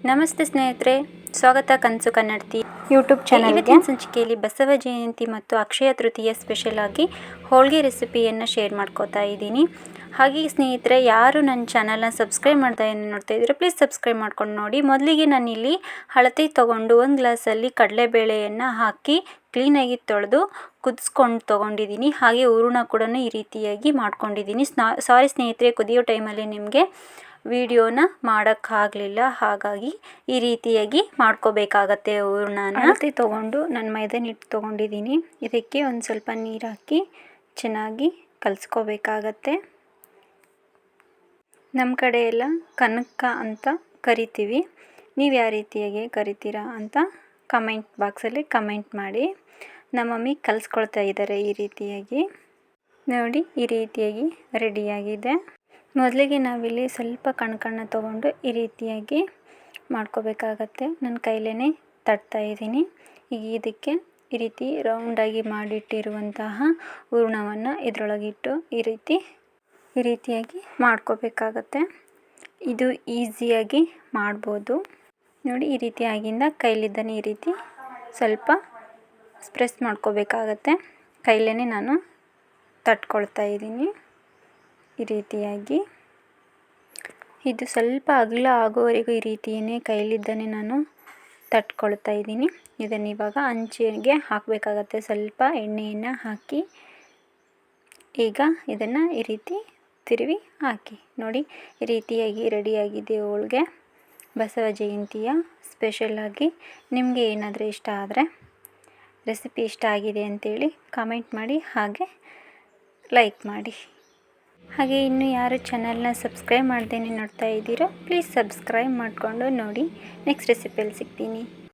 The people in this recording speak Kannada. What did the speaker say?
ನಮಸ್ತೆ ಸ್ನೇಹಿತರೆ, ಸ್ವಾಗತ ಕನಸು ಕನ್ನಡತಿ ಯೂಟ್ಯೂಬ್ ಚಾನಲ್ಗೆ. ಇವತ್ತಿನ ಸಂಚಿಕೆಯಲ್ಲಿ ಬಸವ ಜಯಂತಿ ಮತ್ತು ಅಕ್ಷಯ ತೃತೀಯ ಸ್ಪೆಷಲ್ ಆಗಿ ಹೋಳಿಗೆ ರೆಸಿಪಿಯನ್ನು ಶೇರ್ ಮಾಡ್ಕೋತಾ ಇದ್ದೀನಿ. ಹಾಗೆ ಸ್ನೇಹಿತರೆ, ಯಾರು ನನ್ನ ಚಾನಲ್ನ ಸಬ್ಸ್ಕ್ರೈಬ್ ಮಾಡ್ತಾ ನೋಡ್ತಾ ಇದ್ದೀರೋ ಪ್ಲೀಸ್ ಸಬ್ಸ್ಕ್ರೈಬ್ ಮಾಡ್ಕೊಂಡು ನೋಡಿ. ಮೊದಲಿಗೆ ನಾನಿಲ್ಲಿ ಹಳದಿ ತೊಗೊಂಡು ಒಂದು ಗ್ಲಾಸಲ್ಲಿ ಕಡಲೆಬೇಳೆಯನ್ನು ಹಾಕಿ ಕ್ಲೀನಾಗಿ ತೊಳೆದು ಕುದಿಸ್ಕೊಂಡು ತೊಗೊಂಡಿದ್ದೀನಿ. ಹಾಗೆ ಹೂರಣ ಕೂಡ ಈ ರೀತಿಯಾಗಿ ಮಾಡ್ಕೊಂಡಿದ್ದೀನಿ. ಸಾರಿ ಸ್ನೇಹಿತರೆ, ಕುದಿಯೋ ಟೈಮಲ್ಲಿ ನಿಮಗೆ ವಿಡಿಯೋನ ಮಾಡೋಕ್ಕಾಗಲಿಲ್ಲ, ಹಾಗಾಗಿ ಈ ರೀತಿಯಾಗಿ ಮಾಡ್ಕೋಬೇಕಾಗತ್ತೆ. ಹೂರಣನ ಹಳದಿ ತೊಗೊಂಡು ನಾನು ಮೈದಾನ ಹಿಟ್ಟು ತೊಗೊಂಡಿದ್ದೀನಿ. ಇದಕ್ಕೆ ಒಂದು ಸ್ವಲ್ಪ ನೀರು ಹಾಕಿ ಚೆನ್ನಾಗಿ ಕಲಿಸ್ಕೋಬೇಕಾಗತ್ತೆ. ನಮ್ಮ ಕಡೆ ಎಲ್ಲ ಕನಕ ಅಂತ ಕರಿತೀವಿ. ನೀವು ಯಾವ ರೀತಿಯಾಗಿ ಕರಿತೀರಾ ಅಂತ ಕಮೆಂಟ್ ಬಾಕ್ಸಲ್ಲಿ ಕಮೆಂಟ್ ಮಾಡಿ. ನಮ್ಮ ಮಮ್ಮಿ ಕಲಿಸ್ಕೊಳ್ತಾ ಇದ್ದಾರೆ ಈ ರೀತಿಯಾಗಿ. ನೋಡಿ, ಈ ರೀತಿಯಾಗಿ ರೆಡಿಯಾಗಿದೆ. ಮೊದಲಿಗೆ ನಾವಿಲ್ಲಿ ಸ್ವಲ್ಪ ಕಣ್ಣ ತೊಗೊಂಡು ಈ ರೀತಿಯಾಗಿ ಮಾಡ್ಕೋಬೇಕಾಗತ್ತೆ. ನನ್ನ ಕೈಲೇ ತಟ್ತಾ ಇದ್ದೀನಿ. ಈಗ ಇದಕ್ಕೆ ಈ ರೀತಿ ರೌಂಡಾಗಿ ಮಾಡಿಟ್ಟಿರುವಂತಹ ಹೂರಣವನ್ನು ಇದರೊಳಗಿಟ್ಟು ಈ ರೀತಿಯಾಗಿ ಮಾಡ್ಕೋಬೇಕಾಗತ್ತೆ. ಇದು ಈಸಿಯಾಗಿ ಮಾಡ್ಬೋದು. ನೋಡಿ, ಈ ರೀತಿ ಆಗಿಂದ ಕೈಲಿದ್ದಾನೆ ಈ ರೀತಿ ಸ್ವಲ್ಪ ಪ್ರೆಸ್ ಮಾಡ್ಕೋಬೇಕಾಗತ್ತೆ. ಕೈಲೇ ನಾನು ತಟ್ಕೊಳ್ತಾ ಇದ್ದೀನಿ ಈ ರೀತಿಯಾಗಿ. ಇದು ಸ್ವಲ್ಪ ಅಗಲ ಆಗೋವರೆಗೂ ಈ ರೀತಿಯೇ ಕೈಲಿದ್ದಾನೆ ನಾನು ತಟ್ಕೊಳ್ತಾ ಇದ್ದೀನಿ. ಇದನ್ನು ಇವಾಗ ಹಂಚಿಗೆ ಹಾಕಬೇಕಾಗತ್ತೆ. ಸ್ವಲ್ಪ ಎಣ್ಣೆಯನ್ನು ಹಾಕಿ ಈಗ ಇದನ್ನು ಈ ರೀತಿ ತಿರುವಿ ಹಾಕಿ. ನೋಡಿ, ಈ ರೀತಿಯಾಗಿ ರೆಡಿಯಾಗಿದೆ ಹೋಳಿಗೆ ಬಸವ ಜಯಂತಿಯ ಸ್ಪೆಷಲಾಗಿ. ನಿಮಗೆ ಏನಾದರೂ ಇಷ್ಟ ಆದರೆ, ರೆಸಿಪಿ ಇಷ್ಟ ಆಗಿದೆ ಅಂತೇಳಿ ಕಮೆಂಟ್ ಮಾಡಿ, ಹಾಗೆ ಲೈಕ್ ಮಾಡಿ. ಹಾಗೆ ಇನ್ನೂ ಯಾರು ಚಾನಲ್ನ ಸಬ್ಸ್ಕ್ರೈಬ್ ಮಾಡ್ದೇ ನೋಡ್ತಾ ಇದ್ದೀರೋ ಪ್ಲೀಸ್ ಸಬ್ಸ್ಕ್ರೈಬ್ ಮಾಡಿಕೊಂಡು ನೋಡಿ. ನೆಕ್ಸ್ಟ್ ರೆಸಿಪಿಯಲ್ಲಿ ಸಿಗ್ತೀನಿ.